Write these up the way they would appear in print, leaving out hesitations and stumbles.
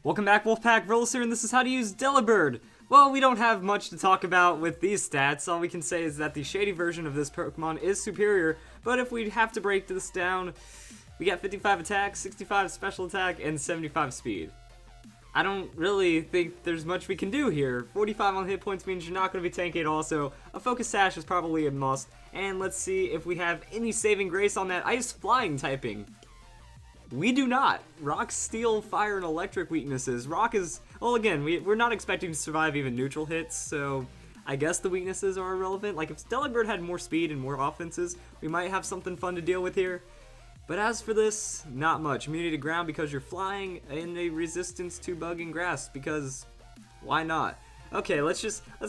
Welcome back, Wolfpack Verlis here, and this is how to use Delibird. Well, we don't have much to talk about with these stats. All we can say is that the Shady version of this Pokemon is superior, but if we have to break this down, we got 55 attack, 65 special attack, and 75 speed. I don't really think there's much we can do here. 45 on hit points means you're not going to be tanky at all, so a Focus Sash is probably a must. And let's see if we have any saving grace on that Ice Flying typing. We do not. Rock, Steel, Fire, and Electric weaknesses. Rock is, well, again, we're not expecting to survive even neutral hits, so I guess the weaknesses are irrelevant. Like, if Delibird had more speed and more offenses, we might have something fun to deal with here. But as for this, not much. Immunity to ground because you're flying, and a resistance to bug and grass because why not? Okay, let's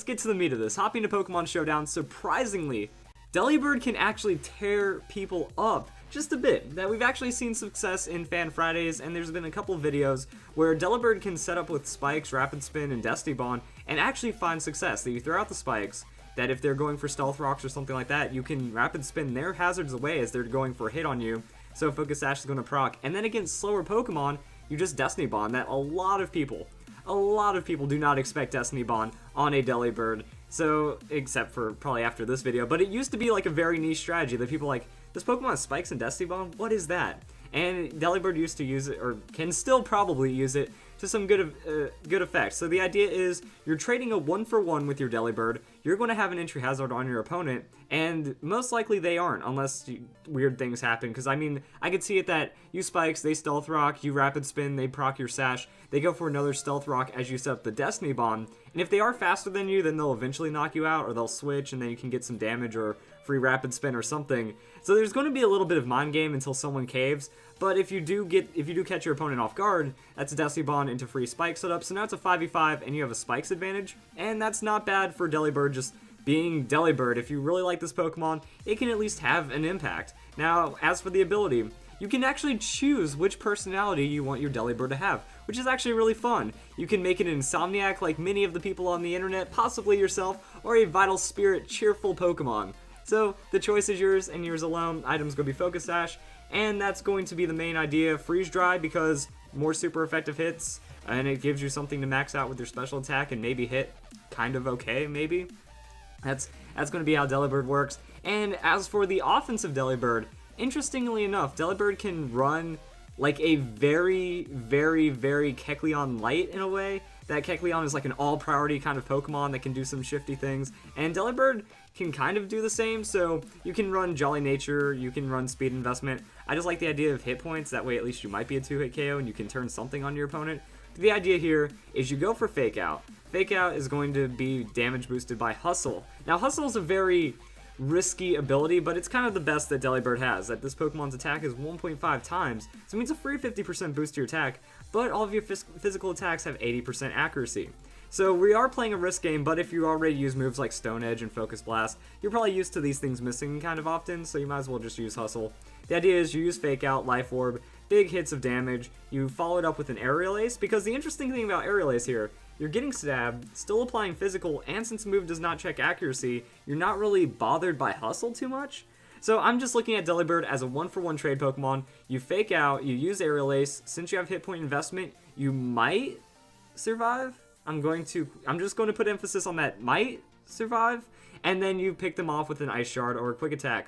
get to the meat of this. Hopping to Pokemon Showdown, surprisingly, Delibird can actually tear people up just a bit. That we've actually seen success in Fan Fridays, and there's been a couple of videos where Delibird can set up with spikes, rapid spin, and Destiny Bond, and actually find success. That you throw out the spikes, that if they're going for stealth rocks or something like that, you can rapid spin their hazards away as they're going for a hit on you. So Focus Sash is going to proc, and then against slower Pokemon, you just Destiny Bond. That a lot of people do not expect Destiny Bond on a Delibird. So, except for probably after this video, but it used to be like a very niche strategy that people like, this Pokemon has spikes and Destiny Bond? What is that? And Delibird used to use it, or can still probably use it, to some good effect. So the idea is, you're trading a 1-for-1 with your Delibird, you're going to have an entry hazard on your opponent, and most likely they aren't, unless weird things happen, because I mean, I could see it that you spikes, they stealth rock, you rapid spin, they proc your sash, they go for another stealth rock as you set up the Destiny Bond, and if they are faster than you, then they'll eventually knock you out, or they'll switch, and then you can get some damage, or free rapid spin or something. So there's going to be a little bit of mind game until someone caves, but if you do catch your opponent off guard, that's a Destiny Bond into free spike setup, so now it's a 5v5 and you have a spikes advantage, and that's not bad for Delibird just being Delibird. If you really like this Pokemon, it can at least have an impact. Now, as for the ability, you can actually choose which personality you want your Delibird to have, which is actually really fun. You can make it an Insomniac like many of the people on the internet, possibly yourself, or a Vital Spirit cheerful Pokemon. So the choice is yours and yours alone. Item's going to be Focus Sash, and that's going to be the main idea. Freeze Dry because more super effective hits, and it gives you something to max out with your special attack and maybe hit kind of okay, maybe. That's going to be how Delibird works. And as for the offensive Delibird, interestingly enough, Delibird can run like a very, very, very Kecleon light in a way. That Kecleon is like an all-priority kind of Pokemon that can do some shifty things, and Delibird can kind of do the same, so you can run Jolly Nature, you can run Speed Investment. I just like the idea of hit points, that way at least you might be a 2-hit KO and you can turn something on your opponent. But the idea here is you go for Fake Out. Fake Out is going to be damage boosted by Hustle. Now Hustle is a very risky ability, but it's kind of the best that Delibird has, that this Pokemon's attack is 1.5 times, so it means a free 50% boost to your attack, but all of your physical attacks have 80% accuracy. So we are playing a risk game, but if you already use moves like Stone Edge and Focus Blast, you're probably used to these things missing kind of often, so you might as well just use Hustle. The idea is you use Fake Out, Life Orb, big hits of damage, you follow it up with an Aerial Ace, because the interesting thing about Aerial Ace here, you're getting stabbed, still applying physical, and since the move does not check accuracy, you're not really bothered by Hustle too much. So I'm just looking at Delibird as a 1-for-1 trade Pokemon. You Fake Out, you use Aerial Ace, since you have hit point investment, you might survive. I'm just going to put emphasis on that might survive, and then you pick them off with an Ice Shard or a Quick Attack.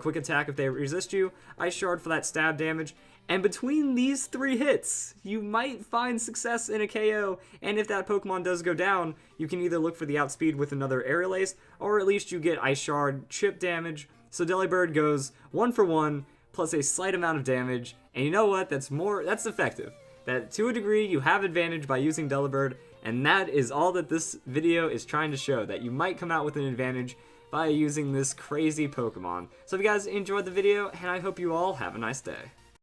Quick Attack if they resist you, Ice Shard for that stab damage, and between these 3 hits, you might find success in a KO, and if that Pokemon does go down, you can either look for the outspeed with another Aerial Ace, or at least you get Ice Shard, chip damage, so Delibird goes 1-for-1, plus a slight amount of damage, and you know what, that's effective. That to a degree, you have advantage by using Delibird, and that is all that this video is trying to show, that you might come out with an advantage by using this crazy Pokemon. So if you guys enjoyed the video, and I hope you all have a nice day.